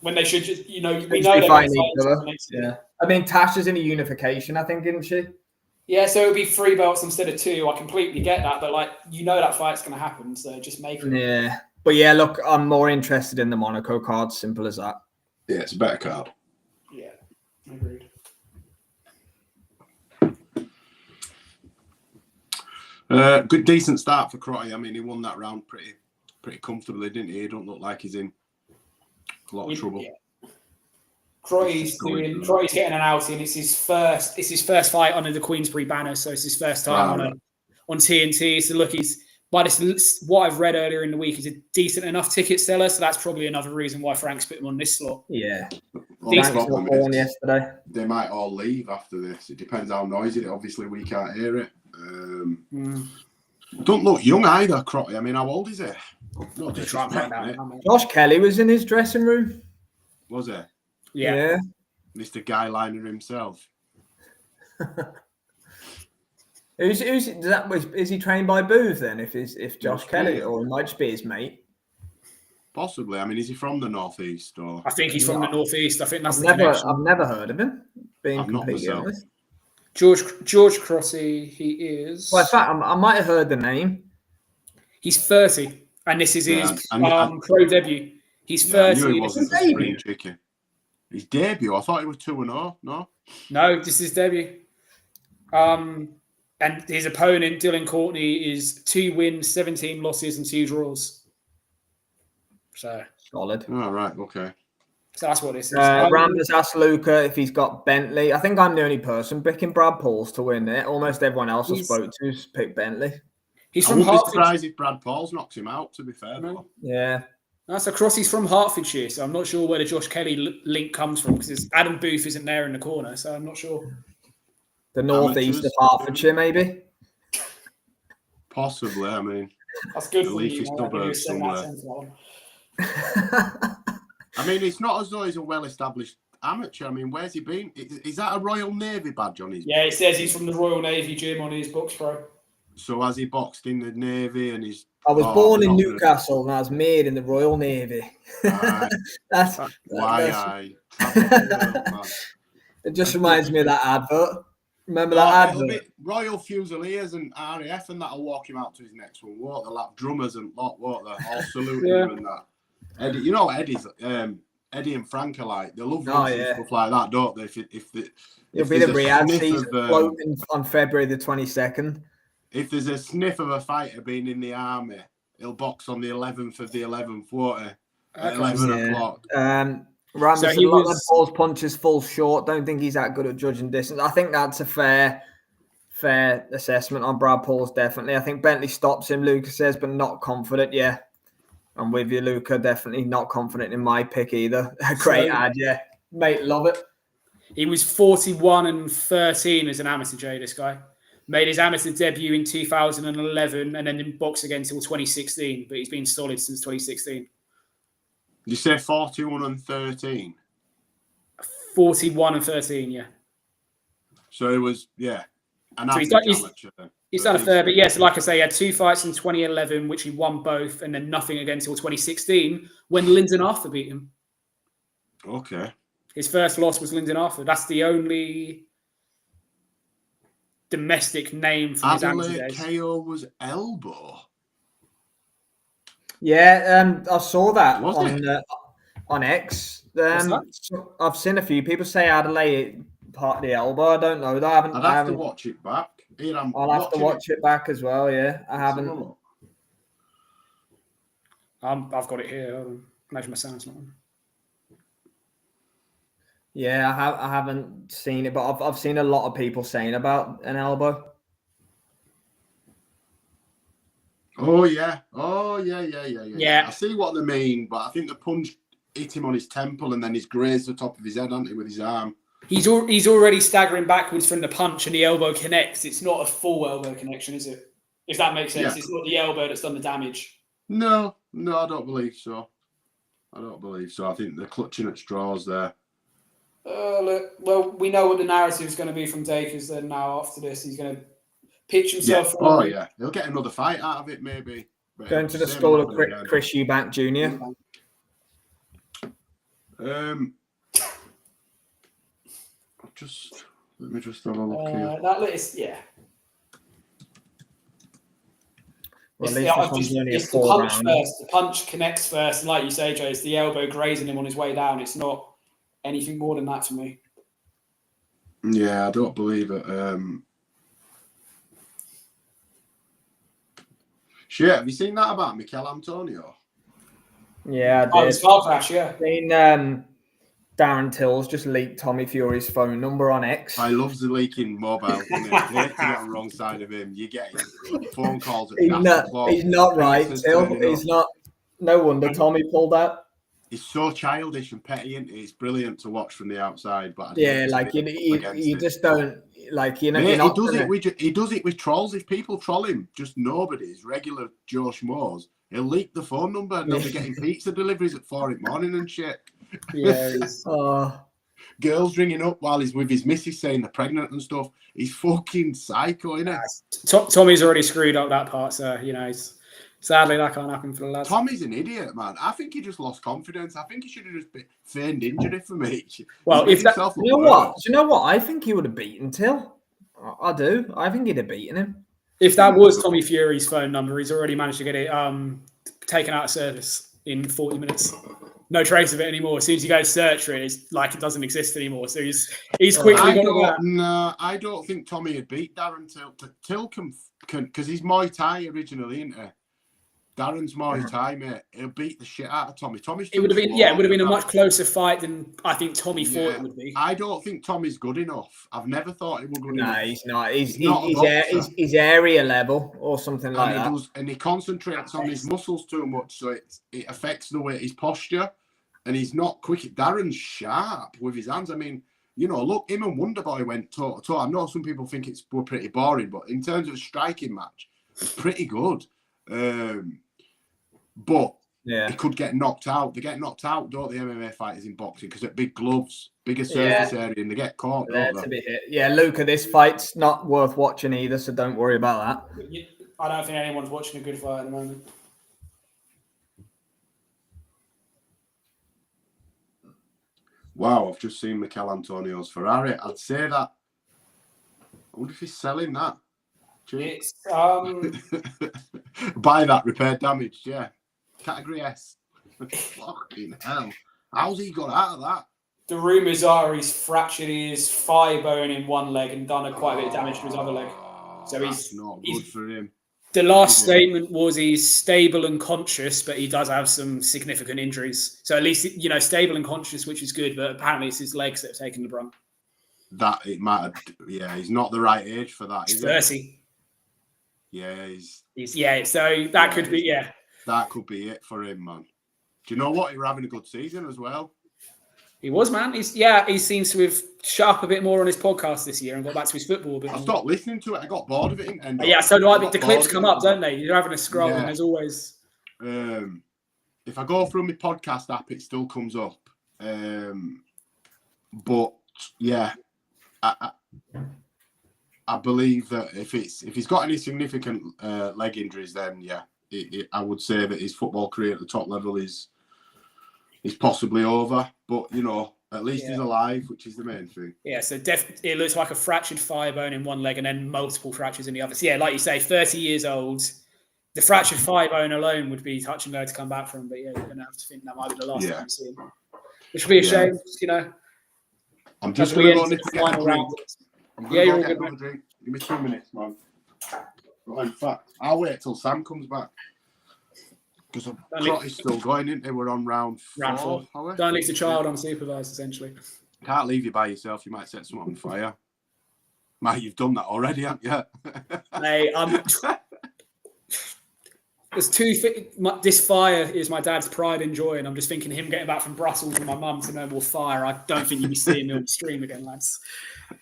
Speaker 3: When they should just, we know
Speaker 1: they're fighting each other. Yeah, I mean Tasha's in a unification, I think, isn't she?
Speaker 3: Yeah, so it would be 3 belts instead of 2. I completely get that, but that fight's going to happen, so just make it.
Speaker 1: Yeah, but yeah, look, I'm more interested in the Monaco card. Simple as that.
Speaker 2: Yeah, it's a better card.
Speaker 3: Yeah, agreed.
Speaker 2: Good, decent start for Crotty. I mean, he won that round pretty comfortably, didn't he? He don't look like he's in a lot of trouble. Yeah.
Speaker 3: Crotty's getting an outing. It's his first fight under the Queensbury banner, so it's his first time on TNT. So look, what I've read earlier in the week, he's a decent enough ticket seller, so that's probably another reason why Frank's put him on this slot.
Speaker 1: Yeah.
Speaker 2: Well, yesterday. They might all leave after this. It depends how noisy it is. Obviously, we can't hear it. Don't look young either, Crotty. I mean, how old is he?
Speaker 1: Josh Kelly was in his dressing room.
Speaker 2: Was he?
Speaker 3: Yeah.
Speaker 2: Mr. Guy Liner himself.
Speaker 1: Is he trained by Booth then? If Josh
Speaker 2: Must
Speaker 1: Kelly,
Speaker 2: be.
Speaker 1: or it might just be his mate.
Speaker 2: Possibly. I mean, is he from the northeast or?
Speaker 3: I think he's from the northeast. I think that's the
Speaker 1: I've
Speaker 3: connection.
Speaker 1: never heard of him. Being
Speaker 2: I've not
Speaker 1: completely
Speaker 2: myself.
Speaker 1: honest.
Speaker 3: George Crossy, he is.
Speaker 1: Well, in fact, I might have heard the name.
Speaker 3: He's 30, and this is his pro debut. He's 30.
Speaker 2: I knew he wasn't a
Speaker 1: debut.
Speaker 2: spring chicken. His debut. I thought he was 2-0. No.
Speaker 3: No, this is his debut. And his opponent, Dylan Courtney, is 2 wins, 17 losses, and 2 draws. So
Speaker 1: Solid.
Speaker 2: Oh, right. Okay.
Speaker 3: So that's what this is.
Speaker 1: Rambles asked Luca if he's got Bentley. I think I'm the only person picking Brad Pauls to win it. Almost everyone else I spoke to has picked Bentley.
Speaker 3: He's
Speaker 2: I
Speaker 3: from
Speaker 2: wouldn't be
Speaker 3: Hertfordshire.
Speaker 2: surprised if Brad Pauls knocks him out, to be fair.
Speaker 3: No.
Speaker 1: Yeah.
Speaker 3: That's across. He's from Hertfordshire, so I'm not sure where the Josh Kelly link comes from because Adam Booth isn't there in the corner, so I'm not sure.
Speaker 1: The northeast of Hertfordshire, maybe.
Speaker 2: Possibly. I mean,
Speaker 3: That's good
Speaker 2: the
Speaker 3: for you.
Speaker 2: leafy
Speaker 3: Man.
Speaker 2: suburbs somewhere. I mean, it's not as though he's a well-established amateur. I mean, where's he been? Is that a Royal Navy badge on his?
Speaker 3: Yeah, it says he's from the Royal Navy gym on his box pro.
Speaker 2: So has he boxed in the Navy and he's?
Speaker 1: I was born in Newcastle and I was made in the Royal Navy. That's
Speaker 2: why
Speaker 1: It just reminds me of that advert. Remember that advert?
Speaker 2: Royal Fusiliers and RAF and that'll walk him out to his next one. What the drummers and what they all saluting him and that. Eddie, you know Eddie and Frank are like, they love stuff like that, don't they?
Speaker 1: It'll be the Riyadh season floating on February the 22nd.
Speaker 2: If there's a sniff of a fighter being in the army, he'll box on the 11th of the 11th quarter at 11 o'clock.
Speaker 1: Ramsey said a lot of Paul's punches fall short. Don't think he's that good at judging distance. I think that's a fair assessment on Brad Pauls, definitely. I think Bentley stops him, Luca says, but not confident. Yeah, I'm with you, Luca. Definitely not confident in my pick either. A great ad, yeah. Mate, love it.
Speaker 3: He was 41-13 as an amateur, Jay, this guy. Made his amateur debut in 2011 and then didn't box again until 2016, but he's been solid since 2016.
Speaker 2: You say 41-13?
Speaker 3: 41-13, yeah.
Speaker 2: So it was, yeah.
Speaker 3: So he's done a fair bit. Yes, like I say, he had 2 fights in 2011, which he won both, and then nothing again until 2016 when Lyndon Arthur beat him.
Speaker 2: Okay.
Speaker 3: His first loss was Lyndon Arthur. That's the only domestic name from his amateur days.
Speaker 2: KO was elbow.
Speaker 1: Yeah, I saw that on X. I've seen a few people say Adelaide part of the elbow. I don't know.
Speaker 2: I'd have to watch it back.
Speaker 1: I'll have to watch it back as well. Yeah, I haven't.
Speaker 3: I've got it here. Imagine my sound's not on.
Speaker 1: Yeah, I haven't seen it, but I've seen a lot of people saying about an elbow.
Speaker 2: Oh yeah. I see what they mean, but I think the punch hit him on his temple and then he's grazed the top of his head, hasn't he, with his arm.
Speaker 3: He's already staggering backwards from the punch and the elbow connects. It's not a full elbow connection, is it? If that makes sense. Yeah. It's not the elbow that's done the damage.
Speaker 2: No, I don't believe so. I think they're clutching at straws there.
Speaker 3: Look, well, we know what the narrative is going to be from Dakers then now after this. He's going to pitch himself.
Speaker 2: Yeah. Oh, yeah. He'll get another fight out of it, maybe. But
Speaker 1: going to the school of Chris Eubank Jr.
Speaker 2: Let me just have a look here.
Speaker 3: That list, yeah.
Speaker 1: Well,
Speaker 3: it's the punch first. The punch connects first. And like you say, Joe, it's the elbow grazing him on his way down. It's not anything more than that for me.
Speaker 2: Yeah, I don't believe it. Shit, have you seen that about Mikel Antonio?
Speaker 1: Yeah, I did.
Speaker 3: It's car crash, yeah.
Speaker 1: Seen Darren Tills just leaked Tommy Fury's phone number on X.
Speaker 2: I love the leaking mobile. I hate to get on the wrong side of him. You get phone calls. At
Speaker 1: he's not right, Till. He's not. No wonder Tommy pulled out.
Speaker 2: He's so childish and petty, and it's brilliant to watch from the outside. But
Speaker 1: you just don't like. You know,
Speaker 2: mate, he does it with trolls. If people troll him, just nobody's regular Joe Schmoes, he'll leak the phone number and they'll be getting pizza deliveries at 4 a.m. and shit.
Speaker 1: Yeah.
Speaker 2: Girls ringing up while he's with his missus saying they're pregnant and stuff. He's fucking psycho, isn't it?
Speaker 3: Tommy's already screwed up that part, so sadly that can't happen for the lads.
Speaker 2: Tommy's an idiot, man. I think he just lost confidence. I think he should have just feigned injury for me.
Speaker 3: Well,
Speaker 1: you know what? I think he would have beaten Till. I do. I think he'd have beaten him.
Speaker 3: If that was Tommy Fury's phone number, he's already managed to get it taken out of service in 40 minutes. No trace of it anymore. As soon as you go search for it, it's like it doesn't exist anymore. So he's quickly got that.
Speaker 2: No, I don't think Tommy would beat Darren Till. Till can because he's Muay Thai originally, isn't he? Darren's Muay Thai, mate. He'll beat the shit out of Tommy. It would have been a much closer fight than I think Tommy thought it would be. I don't think Tommy's good enough. I've never thought he was good enough.
Speaker 1: No, he's not. He's area level or something like that.
Speaker 2: And he concentrates on his muscles too much, so it affects the way his posture. And he's not quick. Darren's sharp with his hands. I mean, look, him and Wonderboy went toe to toe. I know some people think we're pretty boring, but in terms of a striking match, it's pretty good. But he could get knocked out. They get knocked out, don't the MMA fighters in boxing? Because they're big gloves, bigger surface area, and they get caught.
Speaker 1: Yeah, Luca, this fight's not worth watching either, so don't worry about that.
Speaker 3: I don't think anyone's watching a good fight at the moment.
Speaker 2: Wow, I've just seen Mikel Antonio's Ferrari. I'd say that. I wonder if he's selling that.
Speaker 3: It's
Speaker 2: buy that, repair damage, yeah. Category S. Fucking hell. How's he got out of that?
Speaker 3: The rumours are he's fractured his thigh bone in one leg and done quite a bit of damage to his other leg. So
Speaker 2: that's not good for him.
Speaker 3: The last statement was he's stable and conscious, but he does have some significant injuries. So at least, stable and conscious, which is good, but apparently it's his legs that have taken the brunt.
Speaker 2: That it might have, he's not the right age for that.
Speaker 3: He's 30.
Speaker 2: Yeah,
Speaker 3: so that could be,
Speaker 2: That could be it for him, man. Do you know what? He was having a good season as well.
Speaker 3: He was, man. He seems to have shut up a bit more on his podcast this year and got back to his football a bit more.
Speaker 2: I stopped listening to it. I got bored of it.
Speaker 3: So do I. The clips come up, don't they? You're having a scroll and there's always...
Speaker 2: if I go through my podcast app, it still comes up. But, yeah, I believe that if he's got any significant leg injuries, then, I would say that his football career at the top level is possibly over, but at least he's alive, which is the main thing.
Speaker 3: Yeah, so it looks like a fractured thigh bone in one leg and then multiple fractures in the other. So yeah, like you say, 30 years old, the fractured thigh bone alone would be touch and go to come back from. But you're going to have to think that might be the last time you see him, which would be a shame.
Speaker 2: I'm just going to go into the
Speaker 3: final round.
Speaker 2: You're get another drink. Give me 2 minutes, man. Well, in fact, I'll wait till Sam comes back. Because the clock is still going, isn't it? We're on round four.
Speaker 3: Don't leave the child unsupervised, essentially.
Speaker 2: Can't leave you by yourself. You might set someone on fire. Mate, you've done that already, haven't you?
Speaker 3: Hey, there's two things. This fire is my dad's pride and joy, and I'm just thinking him getting back from Brussels with my mum to no more fire. I don't think you'll be seeing me on the stream again, lads.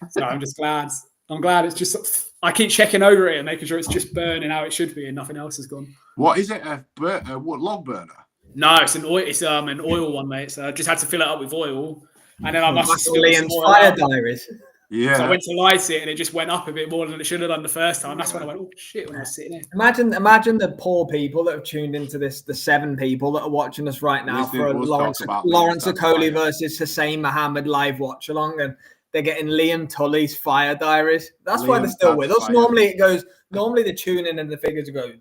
Speaker 3: So I'm just glad. I'm glad it's just... I keep checking over it and making sure it's just burning how it should be and nothing else has gone.
Speaker 2: What is it? A log burner?
Speaker 3: No, it's an oil. It's an oil one, mate. So I just had to fill it up with oil, and then I must have spilled
Speaker 1: Liam's fire diaries.
Speaker 2: Yeah.
Speaker 3: So I went to light it, and it just went up a bit more than it should have done the first time. That's when I went, oh shit, when I was sitting there.
Speaker 1: Imagine the poor people that have tuned into this. The 7 people that are watching us right now for Lawrence Okolie versus Hussein Muhamed live watch along, and they're getting Liam Tully's fire diaries. That's why they're still with us. Normally they tune in and the figures go,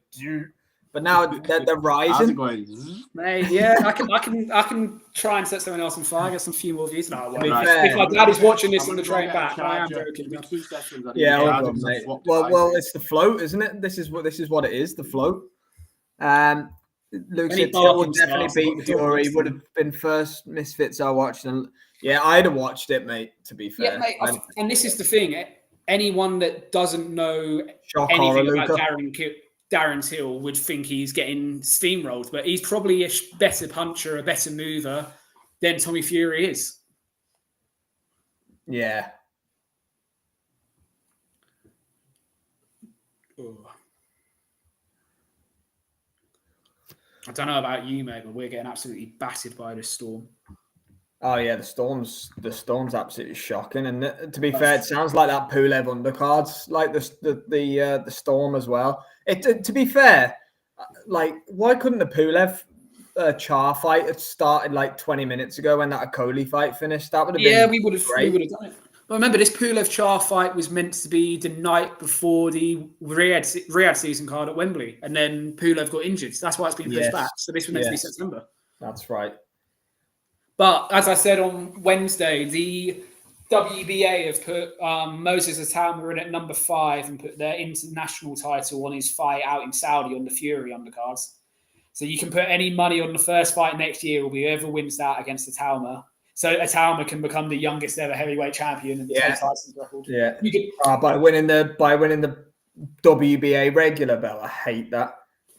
Speaker 1: but now they're rising.
Speaker 3: Mate, yeah, I can try and set something else on fire. Get some few more views. No, if my dad is watching this on the train back, I am joking.
Speaker 1: Yeah, mate. Well, it's the float, isn't it? This is what it is. The float. Luke said Till would definitely beat Fury. Would have been first Misfits I watched, and yeah, I'd have watched it, mate. To be fair,
Speaker 3: yeah, mate. And this is the thing: anyone that doesn't know anything about Darren Till would think he's getting steamrolled, but he's probably a better puncher, a better mover than Tommy Fury is.
Speaker 1: Yeah.
Speaker 3: Ooh. I don't know about you, mate, but we're getting absolutely battered by this storm.
Speaker 1: Oh yeah, the storm's absolutely shocking. And to be fair, it sounds like that Pulev undercard's like the storm as well. To be fair, like why couldn't the Pulev Char fight had started like 20 minutes ago when that Okolie fight finished? That would have been
Speaker 3: we would have done it. But remember, this Pulev Char fight was meant to be the night before the Riyadh season card at Wembley, and then Pulev got injured. So that's why it's been pushed back. So this was meant to be September.
Speaker 1: That's right.
Speaker 3: But as I said on Wednesday, the WBA have put Moses Atauma in at number 5 and put their international title on his fight out in Saudi on the Fury undercards. So you can put any money on the first fight next year will be whoever wins that against Atauma. So Atauma can become the youngest ever heavyweight champion and take Tyson's record.
Speaker 1: Yeah, by winning the WBA regular belt. I hate that.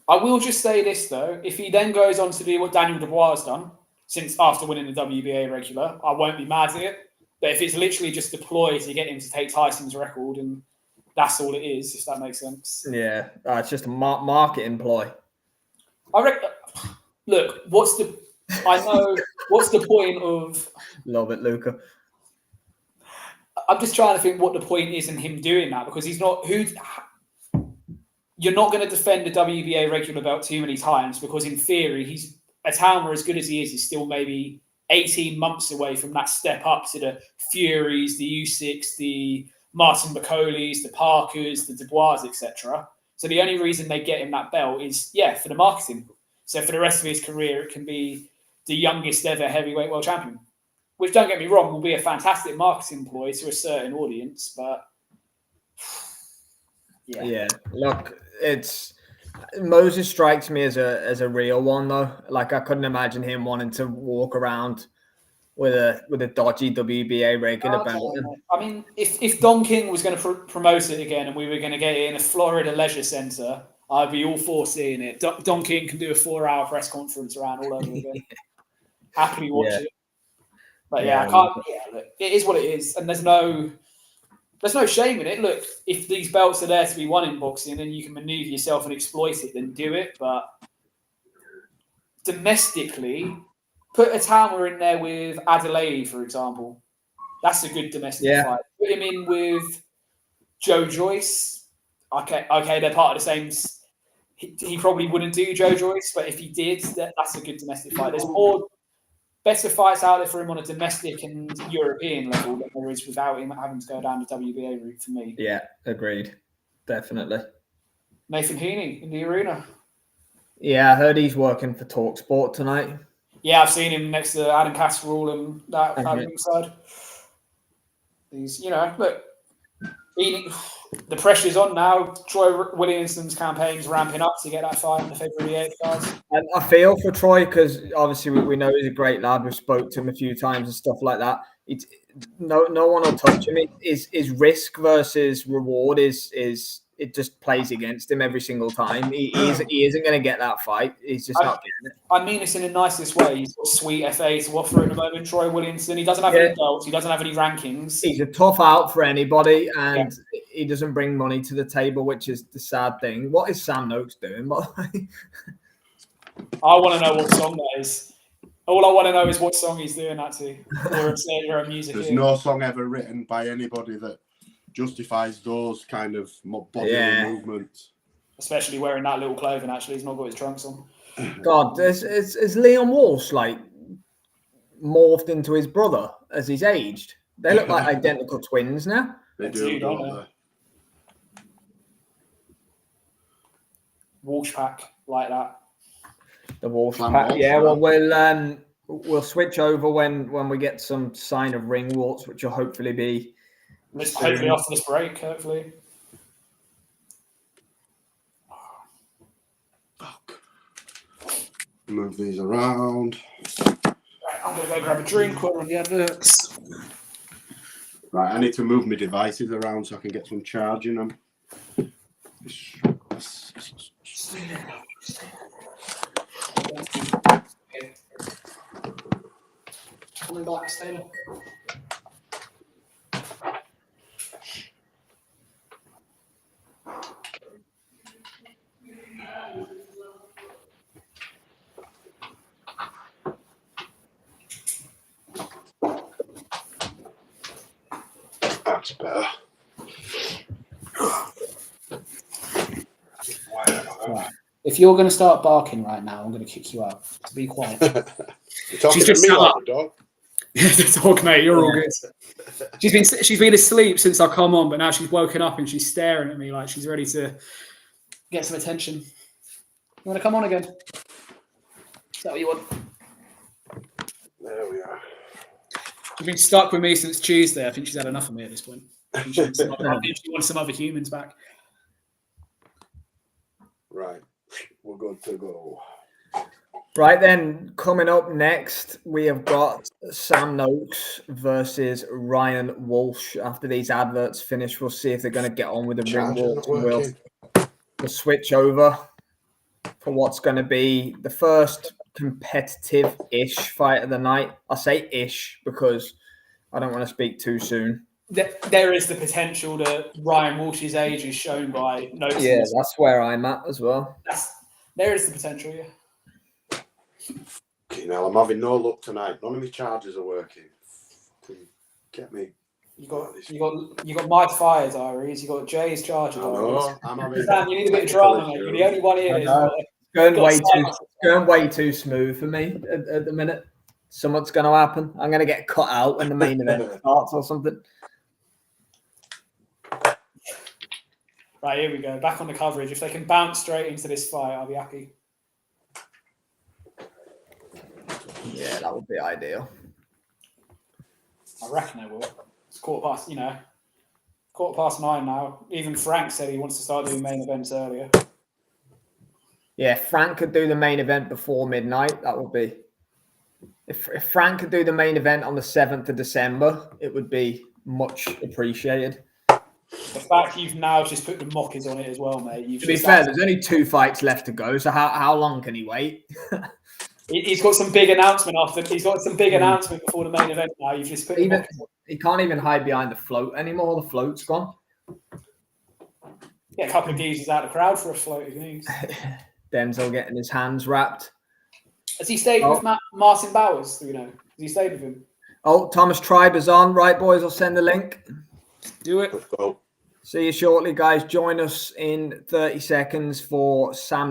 Speaker 3: I will just say this though: if he then goes on to do what Daniel Dubois has done since after winning the WBA regular, I won't be mad at it. But if it's literally just deployed to get him to take Tyson's record, and that's all it is, if that makes sense.
Speaker 1: Yeah, it's just a marketing ploy.
Speaker 3: I reckon. Look, what's the point of?
Speaker 1: Love it, Luca.
Speaker 3: I'm just trying to think what the point is in him doing that, because he's not who. You're not going to defend the WBA regular belt too many times, because in theory, Atauma, as good as he is still maybe 18 months away from that step up to the Furies, the Usyks, the Martin McCauley's, the Parkers, the Dubois, etc. So the only reason they get him that belt is, for the marketing. So for the rest of his career, it can be the youngest ever heavyweight world champion, which, don't get me wrong, will be a fantastic marketing ploy to a certain audience, but
Speaker 1: yeah. Look, Moses strikes me as a real one though. Like I couldn't imagine him wanting to walk around with a dodgy WBA regular belt.
Speaker 3: I mean, if Don King was going to promote it again and we were going to get it in a Florida leisure center, I'd be all for seeing it. Don King can do a 4-hour press conference around all over again. Happily watch it. But I can't. Look, it is what it is, and there's no shame in it. Look, if these belts are there to be won in boxing, then you can maneuver yourself and exploit it, then do it. But domestically, put Atauma in there with Adelaide, for example. That's a good domestic fight. Put him in with Joe Joyce. Okay, they're part of the same. He probably wouldn't do Joe Joyce, but if he did, that's a good domestic fight. There's more better fights out there for him on a domestic and European level than there is without him having to go down the WBA route for me.
Speaker 1: Yeah, agreed. Definitely.
Speaker 3: Nathan Heaney in the arena.
Speaker 1: Yeah, I heard he's working for TalkSport tonight.
Speaker 3: Yeah, I've seen him next to Adam Casserole and that side. He's, look, the pressure's on now. Troy Williamson's campaign's ramping up to get that fight in the February 8th cards.
Speaker 1: And I feel for Troy because obviously we know he's a great lad. We've spoke to him a few times and stuff like that. It's no one will touch him. Is risk versus reward is it just plays against him every single time. He isn't going to get that fight. He's just not getting it.
Speaker 3: I mean this in the nicest way. He's got sweet FA to offer at the moment. Troy Williamson. He doesn't have any belts. He doesn't have any rankings.
Speaker 1: He's a tough out for anybody, and he doesn't bring money to the table, which is the sad thing. What is Sam Noakes doing, by the way?
Speaker 3: I want to know what song that is. All I want to know is what song he's doing that to. Or a music.
Speaker 2: There's no song ever written by anybody that justifies those kind of bodily movements.
Speaker 3: Especially wearing that little clothing, actually. He's not got his trunks on.
Speaker 1: God, is Liam Walsh like morphed into his brother as he's aged? They look like identical twins now.
Speaker 2: They do, don't they?
Speaker 3: Walsh pack like that.
Speaker 1: The Walsh pack. Yeah, well, we'll switch over when we get some sign of ring waltz, which will hopefully be
Speaker 3: hopefully after this break. Hopefully.
Speaker 2: Move these around.
Speaker 3: Right, I'm gonna go grab a drink while we're on the adverts.
Speaker 2: Right, I need to move my devices around so I can get some charge in them.
Speaker 3: Coming back, stay there.
Speaker 2: That's better.
Speaker 3: If you're going to start barking right now, I'm going to kick you out. So be quiet.
Speaker 2: You're talking
Speaker 3: She's
Speaker 2: to
Speaker 3: just
Speaker 2: me
Speaker 3: sat
Speaker 2: like
Speaker 3: up.
Speaker 2: a dog.
Speaker 3: The dog, mate, you're all good. She's been asleep since I come on, but now she's woken up and she's staring at me like she's ready to get some attention. You want to come on again? Is that what you want?
Speaker 2: There we are.
Speaker 3: She's been stuck with me since Tuesday. I think she's had enough of me at this point. She wants some other humans back.
Speaker 2: Right, we're good to go.
Speaker 1: Right then, coming up next, we have got Sam Noakes versus Ryan Walsh. After these adverts finish, we'll see if they're going to get on with the ring walk. We'll switch over for what's going to be the first competitive-ish fight of the night. I say ish because I don't want to speak too soon.
Speaker 3: There is the potential that Ryan Walsh's age is shown by Noakes.
Speaker 1: Yeah, that's where I'm at as well.
Speaker 3: There is the potential, yeah.
Speaker 2: Okay, now I'm having no luck tonight. None of my chargers are working. Get me.
Speaker 3: You got my fire diaries. You got Jay's charger diaries.
Speaker 2: I'm having.
Speaker 3: Sam, you need a bit of drama, mate. You're the only one here.
Speaker 1: Going way too smooth for me at the minute. Something's going to happen. I'm going to get cut out when the main event starts or something.
Speaker 3: Right, here we go. Back on the coverage. If they can bounce straight into this fight, I'll be happy.
Speaker 1: Yeah, that would be ideal.
Speaker 3: I reckon they will. It's quarter past 9 now. Even Frank said he wants to start doing main events earlier.
Speaker 1: Yeah, Frank could do the main event before midnight. That would be... If Frank could do the main event on the 7th of December, it would be much appreciated.
Speaker 3: The fact you've now just put the mockers on it as well, mate.
Speaker 1: To be fair, there's only 2 fights left to go, so how long can he wait?
Speaker 3: He's got some big announcement after. He's got some big announcement before the main event. Now you've just put.
Speaker 1: He can't even hide behind the float anymore. The float's gone.
Speaker 3: Yeah, a couple of geezers out of the crowd for a float.
Speaker 1: Denzel getting his hands wrapped.
Speaker 3: Has he stayed with Martin Bowers? Do you know? Has he stayed with him?
Speaker 1: Oh, Thomas Tribe is on. Right, boys, I'll send the link.
Speaker 3: Do it.
Speaker 2: Let's go.
Speaker 1: See you shortly, guys. Join us in 30 seconds for Sam